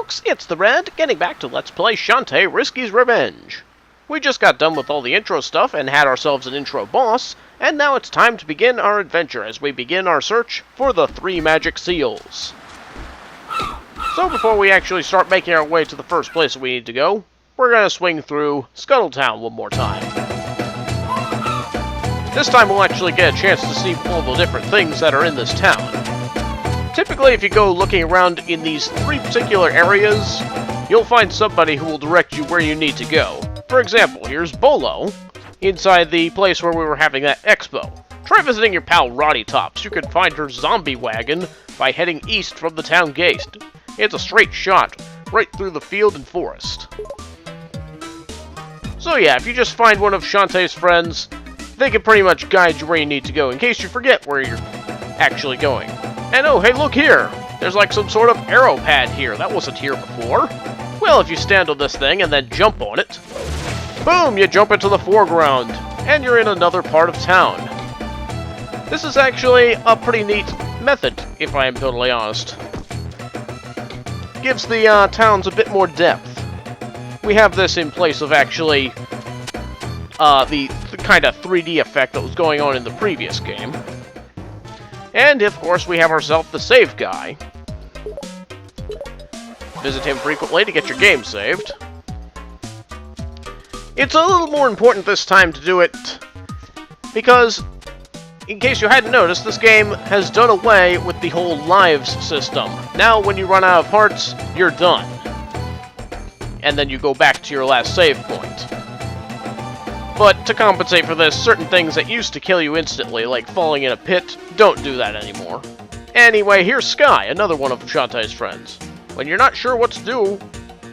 folks, it's the Red, getting back to Let's Play Shantae Risky's Revenge. We just got done with all the intro stuff and had ourselves an intro boss, and now it's time to begin our adventure as we begin our search for the 3 magic seals. So before we actually start making our way to the first place we need to go, we're going to swing through Scuttletown one more time. This time we'll actually get a chance to see all the different things that are in this town. Typically, if you go looking around in these 3 particular areas, you'll find somebody who will direct you where you need to go. For example, here's Bolo, inside the place where we were having that expo. Try visiting your pal Rottytops. You can find her zombie wagon by heading east from the town gate. It's a straight shot, right through the field and forest. So yeah, if you just find one of Shantae's friends, they can pretty much guide you where you need to go, in case you forget where you're actually going. And oh, hey, look here! There's like some sort of arrow pad here. That wasn't here before. Well, if you stand on this thing and then jump on it, boom, you jump into the foreground, and you're in another part of town. This is actually a pretty neat method, if I am totally honest. Gives the towns a bit more depth. We have this in place of actually the kind of 3D effect that was going on in the previous game. And, of course, we have ourselves the save guy. Visit him frequently to get your game saved. It's a little more important this time to do it because, in case you hadn't noticed, this game has done away with the whole lives system. Now, when you run out of hearts, you're done. And then you go back to your last save point. But to compensate for this, certain things that used to kill you instantly, like falling in a pit, don't do that anymore. Anyway, here's Sky, another one of Shantae's friends. When you're not sure what to do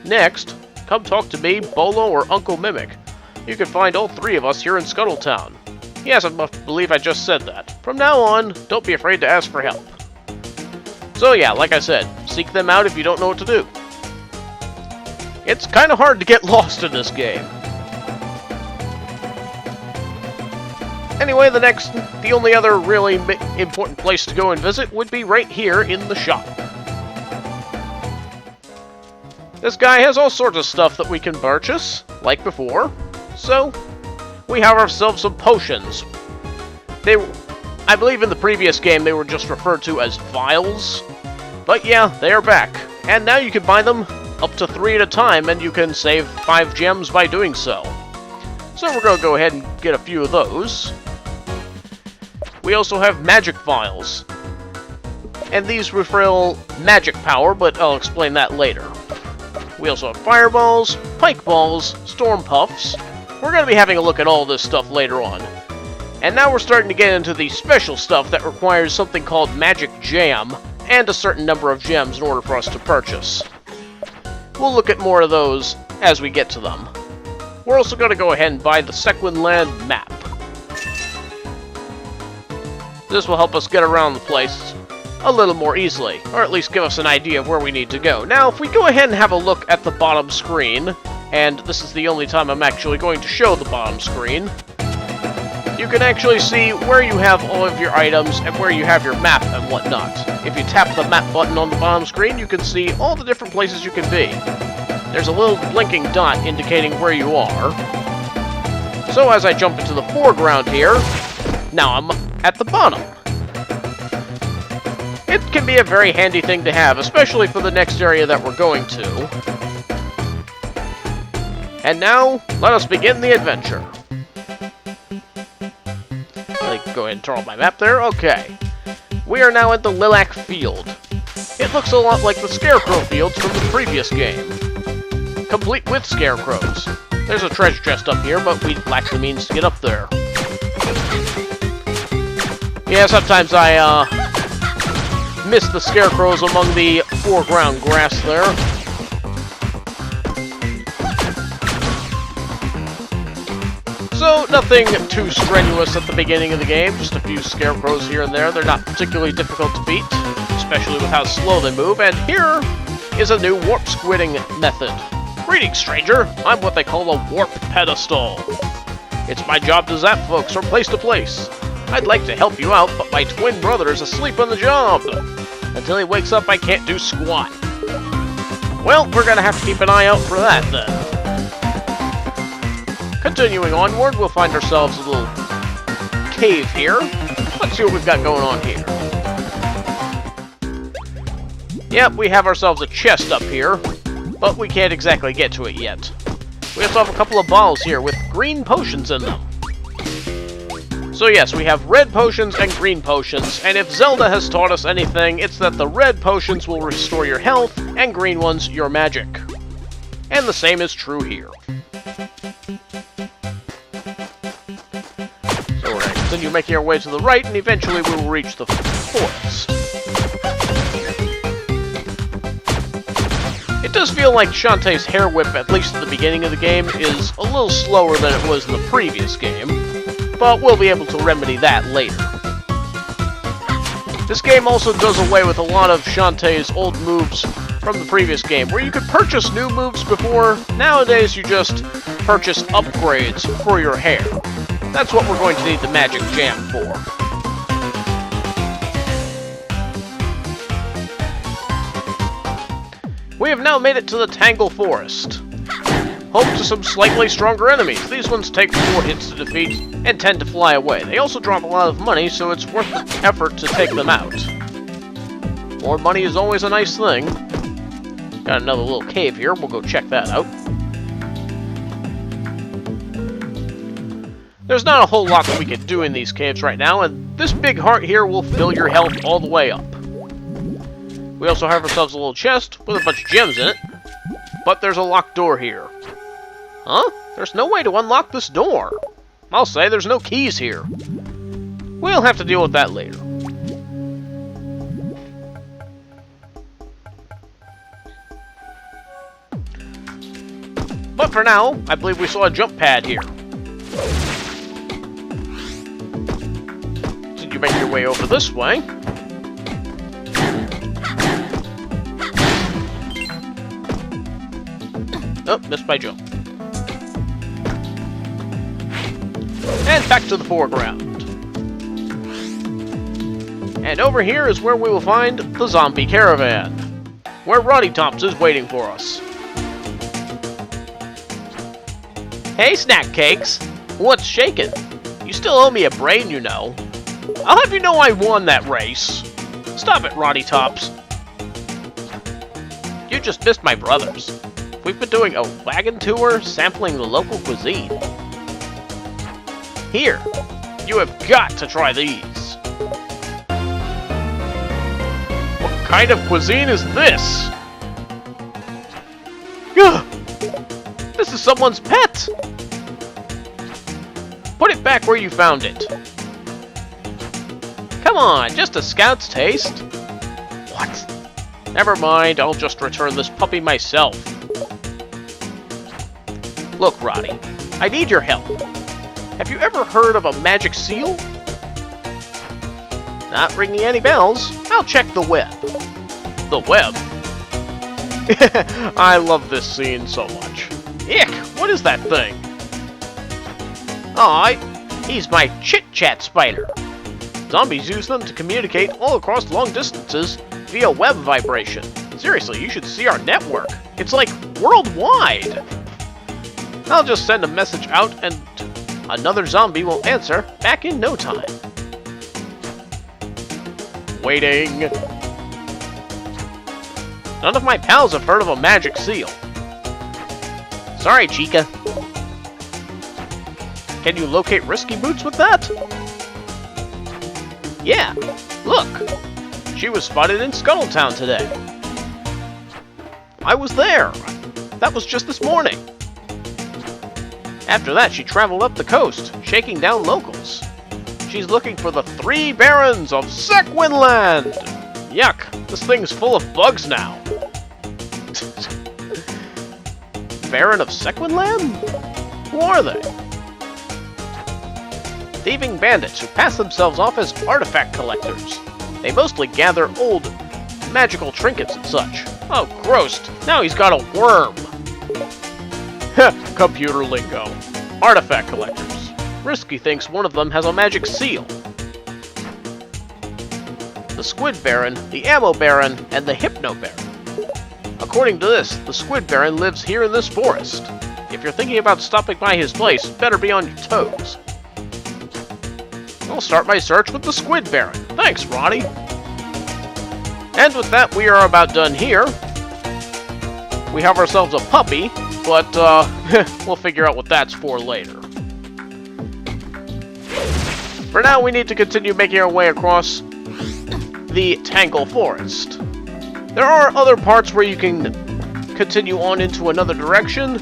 next, come talk to me, Bolo, or Uncle Mimic. You can find all 3 of us here in Scuttletown. Yes, I must believe I just said that. From now on, don't be afraid to ask for help. So yeah, like I said, seek them out if you don't know what to do. It's kind of hard to get lost in this game. Anyway, the only other really important place to go and visit would be right here in the shop. This guy has all sorts of stuff that we can purchase, like before. So, we have ourselves some potions. I believe in the previous game they were just referred to as vials. But yeah, they are back. And now you can buy them up to 3 at a time, and you can save 5 gems by doing so. So we're going to go ahead and get a few of those. We also have magic vials. And these refill magic power, but I'll explain that later. We also have fireballs, pike balls, storm puffs. We're going to be having a look at all this stuff later on. And now we're starting to get into the special stuff that requires something called magic jam, and a certain number of gems in order for us to purchase. We'll look at more of those as we get to them. We're also going to go ahead and buy the Sequin Land map. This will help us get around the place a little more easily, or at least give us an idea of where we need to go. Now, if we go ahead and have a look at the bottom screen, and this is the only time I'm actually going to show the bottom screen, you can actually see where you have all of your items and where you have your map and whatnot. If you tap the map button on the bottom screen, you can see all the different places you can be. There's a little blinking dot indicating where you are. So as I jump into the foreground here, now I'm at the bottom. It can be a very handy thing to have, especially for the next area that we're going to. And now, let us begin the adventure. Let me go ahead and turn on my map there. Okay. We are now at the Lilac Field. It looks a lot like the Scarecrow Fields from the previous game, complete with scarecrows. There's a treasure chest up here, but we lack the means to get up there. Yeah, sometimes I miss the scarecrows among the foreground grass there. So, nothing too strenuous at the beginning of the game, just a few scarecrows here and there. They're not particularly difficult to beat, especially with how slow they move, and here is a new warp squidding method. Greetings, stranger! I'm what they call a warp pedestal. It's my job to zap folks from place to place. I'd like to help you out, but my twin brother is asleep on the job. Until he wakes up, I can't do squat. Well, we're gonna have to keep an eye out for that, then. Continuing onward, we'll find ourselves a little cave here. Let's see what we've got going on here. Yep, we have ourselves a chest up here, but we can't exactly get to it yet. We also have a couple of balls here with green potions in them. So yes, we have red potions and green potions, and if Zelda has taught us anything, it's that the red potions will restore your health, and green ones your magic. And the same is true here. So we're going to continue making our way to the right, and eventually we will reach the forest. It does feel like Shantae's hair whip, at least at the beginning of the game, is a little slower than it was in the previous game, but we'll be able to remedy that later. This game also does away with a lot of Shantae's old moves from the previous game, where you could purchase new moves before. Nowadays you just purchase upgrades for your hair. That's what we're going to need the magic jam for. We have now made it to the Tangle Forest. Home to some slightly stronger enemies. These ones take 4 hits to defeat and tend to fly away. They also drop a lot of money, so it's worth the effort to take them out. More money is always a nice thing. Got another little cave here. We'll go check that out. There's not a whole lot that we can do in these caves right now, and this big heart here will fill your health all the way up. We also have ourselves a little chest with a bunch of gems in it, but there's a locked door here. Huh? There's no way to unlock this door. I'll say there's no keys here. We'll have to deal with that later. But for now, I believe we saw a jump pad here. Did you make your way over this way? Oh, missed my jump. And back to the foreground. And over here is where we will find the zombie caravan, where Rottytops is waiting for us. Hey, snack cakes! What's shaking? You still owe me a brain, you know. I'll have you know I won that race. Stop it, Rottytops. You just missed my brothers. We've been doing a wagon tour sampling the local cuisine. Here, you have got to try these. What kind of cuisine is this? Ugh! This is someone's pet! Put it back where you found it. Come on, just a scout's taste. What? Never mind, I'll just return this puppy myself. Look, Roddy, I need your help. Have you ever heard of a magic seal? Not ringing any bells. I'll check the web. The web? I love this scene so much. Ick, what is that thing? Aw, he's my chit-chat spider. Zombies use them to communicate all across long distances via web vibration. Seriously, you should see our network. It's like worldwide. I'll just send a message out and another zombie will answer back in no time. Waiting. None of my pals have heard of a magic seal. Sorry, Chica. Can you locate Risky Boots with that? Yeah, look. She was spotted in Scuttletown today. I was there. That was just this morning. After that, she traveled up the coast, shaking down locals. She's looking for the 3 Barons of Sequinland! Yuck, this thing's full of bugs now. Baron of Sequinland? Who are they? Thieving bandits who pass themselves off as artifact collectors. They mostly gather old magical trinkets and such. Oh, gross. Now he's got a worm. Computer lingo. Artifact collectors. Risky thinks one of them has a magic seal. The Squid Baron, the Ammo Baron, and the Hypno Baron. According to this, the Squid Baron lives here in this forest. If you're thinking about stopping by his place, better be on your toes. I'll start my search with the Squid Baron. Thanks, Roddy. And with that, we are about done here. We have ourselves a puppy, but we'll figure out what that's for later. For now, we need to continue making our way across the Tangle Forest. There are other parts where you can continue on into another direction,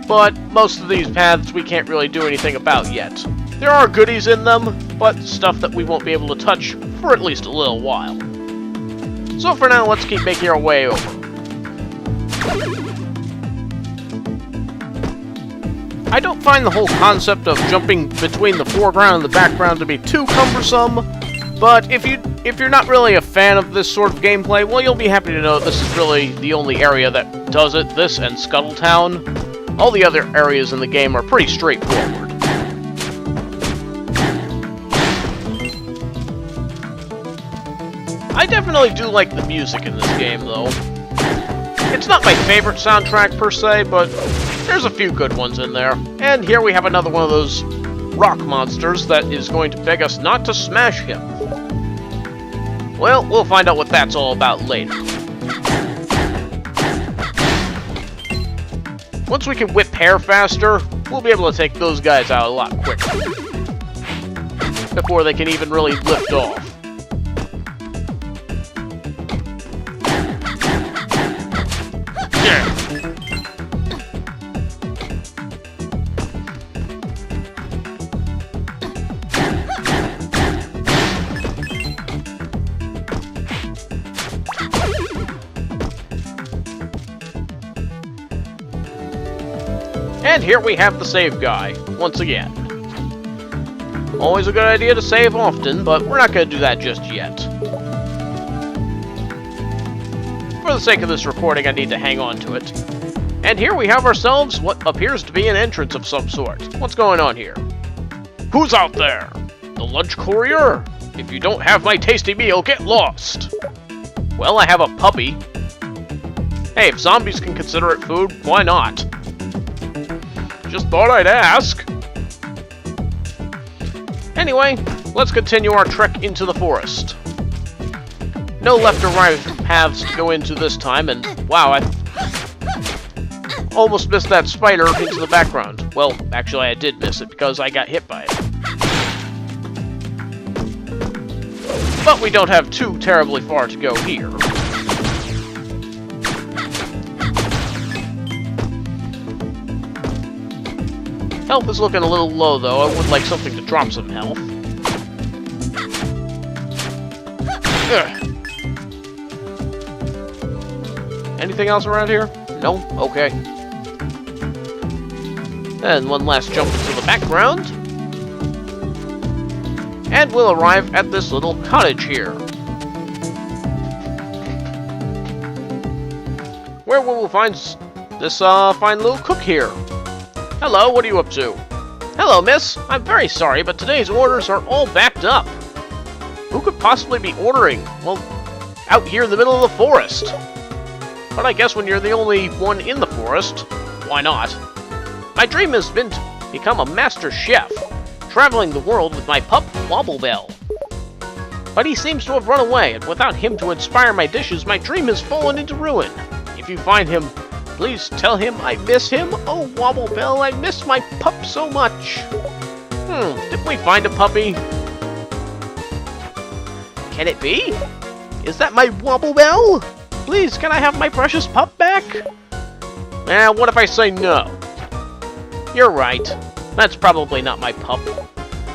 but most of these paths we can't really do anything about yet. There are goodies in them, but stuff that we won't be able to touch for at least a little while. So for now, let's keep making our way over. I don't find the whole concept of jumping between the foreground and the background to be too cumbersome, but if you're not really a fan of this sort of gameplay, well, you'll be happy to know this is really the only area that does it, this and Scuttletown. All the other areas in the game are pretty straightforward. I definitely do like the music in this game, though. It's not my favorite soundtrack per se, but there's a few good ones in there. And here we have another one of those rock monsters that is going to beg us not to smash him. Well, we'll find out what that's all about later. Once we can whip hair faster, we'll be able to take those guys out a lot quicker. Before they can even really lift off. And here we have the save guy, once again. Always a good idea to save often, but we're not going to do that just yet. For the sake of this recording, I need to hang on to it. And here we have ourselves what appears to be an entrance of some sort. What's going on here? Who's out there? The lunch courier? If you don't have my tasty meal, get lost! Well, I have a puppy. Hey, if zombies can consider it food, why not? Just thought I'd ask. Anyway, let's continue our trek into the forest. No left or right paths to go into this time, and wow, I almost missed that spider into the background. Well, actually I did miss it because I got hit by it. But we don't have too terribly far to go here. Health is looking a little low, though. I would like something to drop some health. Ugh. Anything else around here? No? Okay. And one last jump into the background. And we'll arrive at this little cottage here. Where we will find this fine little cook here. Hello, what are you up to? Hello, miss. I'm very sorry, but today's orders are all backed up. Who could possibly be ordering? Well, out here in the middle of the forest. But I guess when you're the only one in the forest, why not? My dream has been to become a master chef, traveling the world with my pup, Wobble Bell. But he seems to have run away, and without him to inspire my dishes, my dream has fallen into ruin. If you find him, please tell him I miss him. Oh, Wobble Bell, I miss my pup so much. Did we find a puppy? Can it be? Is that my Wobble Bell? Please, can I have my precious pup back? What if I say no? You're right. That's probably not my pup.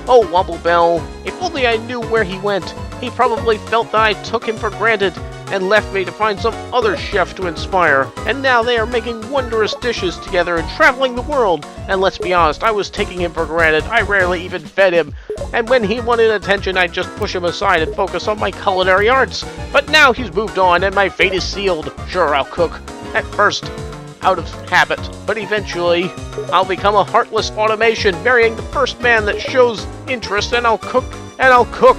Oh, Wobble Bell, if only I knew where he went. He probably felt that I took him for granted and left me to find some other chef to inspire. And now they are making wondrous dishes together and traveling the world. And let's be honest, I was taking him for granted. I rarely even fed him. And when he wanted attention, I'd just push him aside and focus on my culinary arts. But now he's moved on and my fate is sealed. Sure, I'll cook. At first, out of habit, but eventually, I'll become a heartless automation, marrying the first man that shows interest, and I'll cook, and I'll cook.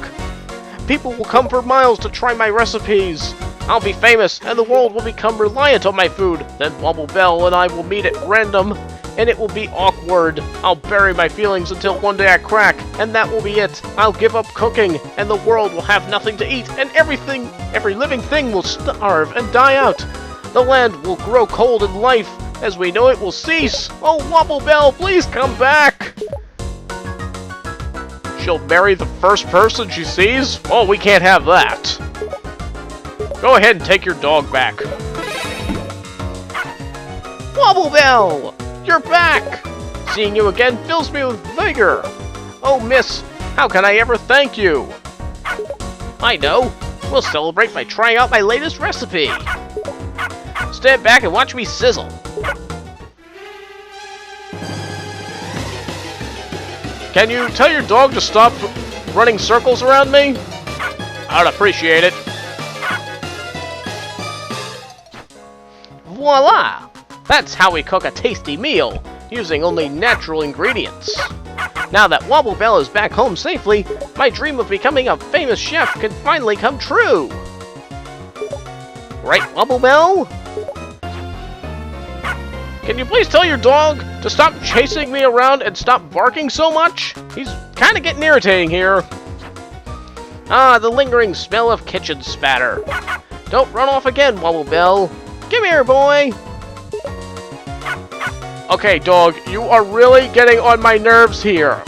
People will come for miles to try my recipes. I'll be famous, and the world will become reliant on my food. Then Wobble Bell and I will meet at random, and it will be awkward. I'll bury my feelings until one day I crack, and that will be it. I'll give up cooking, and the world will have nothing to eat, and every living thing will starve and die out. The land will grow cold, and life, as we know it, will cease. Oh, Wobble Bell, please come back! She'll marry the first person she sees? Oh, we can't have that. Go ahead and take your dog back. Wobble Bell! You're back! Seeing you again fills me with vigor. Oh, miss, how can I ever thank you? I know. We'll celebrate by trying out my latest recipe. Stand back and watch me sizzle. Can you tell your dog to stop running circles around me? I'd appreciate it. Voila! That's how we cook a tasty meal, using only natural ingredients. Now that Wobble Bell is back home safely, my dream of becoming a famous chef can finally come true. Right, Wobble Bell? Can you please tell your dog to stop chasing me around and stop barking so much? He's kind of getting irritating here. Ah, the lingering smell of kitchen spatter. Don't run off again, Wobble Bell. Come here, boy. Okay, dog, you are really getting on my nerves here.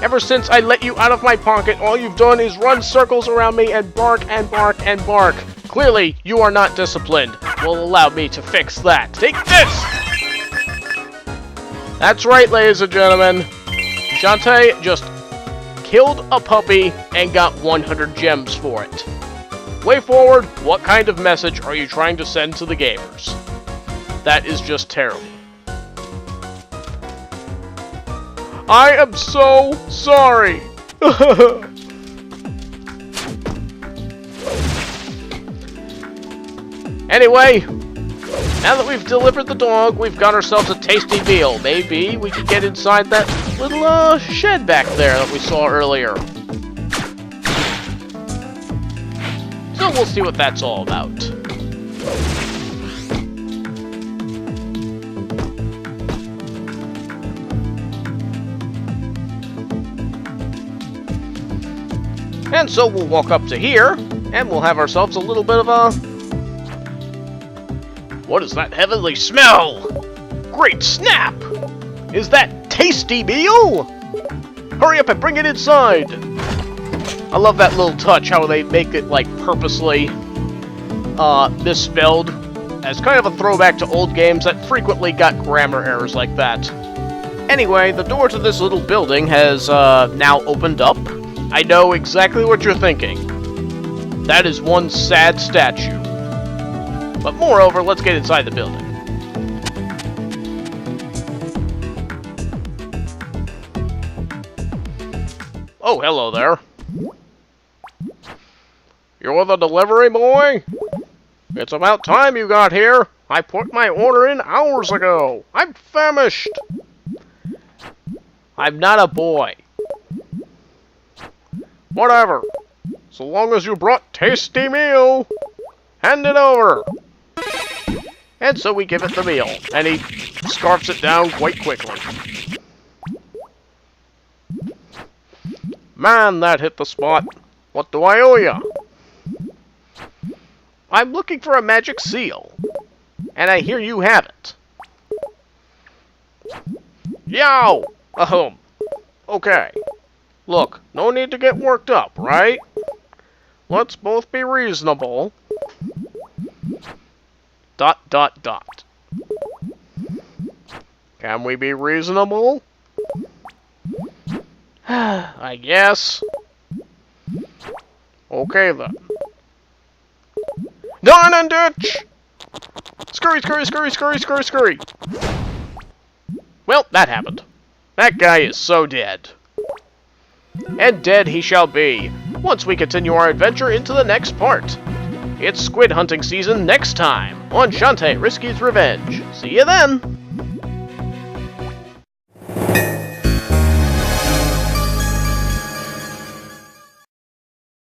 Ever since I let you out of my pocket, all you've done is run circles around me and bark and bark and bark. Clearly, you are not disciplined. Will allow me to fix that. Take this! That's right, ladies and gentlemen. Shantae just killed a puppy and got 100 gems for it. Way forward, what kind of message are you trying to send to the gamers? That is just terrible. I am so sorry. Anyway, now that we've delivered the dog, we've got ourselves a tasty meal. Maybe we could get inside that little shed back there that we saw earlier. So we'll see what that's all about. And so we'll walk up to here, and we'll have ourselves a little bit of a... What is that heavenly smell? Great snap! Is that tasty meal? Hurry up and bring it inside! I love that little touch, how they make it, like, purposely misspelled, as kind of a throwback to old games that frequently got grammar errors like that. Anyway, the door to this little building has now opened up. I know exactly what you're thinking. That is one sad statue. But moreover, let's get inside the building. Oh, hello there. You're the delivery boy? It's about time you got here. I put my order in hours ago. I'm famished. I'm not a boy. Whatever. So long as you brought tasty meal. Hand it over. And so we give it the meal, and he scarfs it down quite quickly. Man, that hit the spot. What do I owe ya? I'm looking for a magic seal, and I hear you have it. Yow! Ahem. Okay. Look, no need to get worked up, right? Let's both be reasonable. ... Can we be reasonable? I guess. Okay then. Done and ditch! Scurry, scurry, scurry, scurry, scurry, scurry! Well, that happened. That guy is so dead. And dead he shall be, once we continue our adventure into the next part. It's squid hunting season next time on Shantae Risky's Revenge. See you then!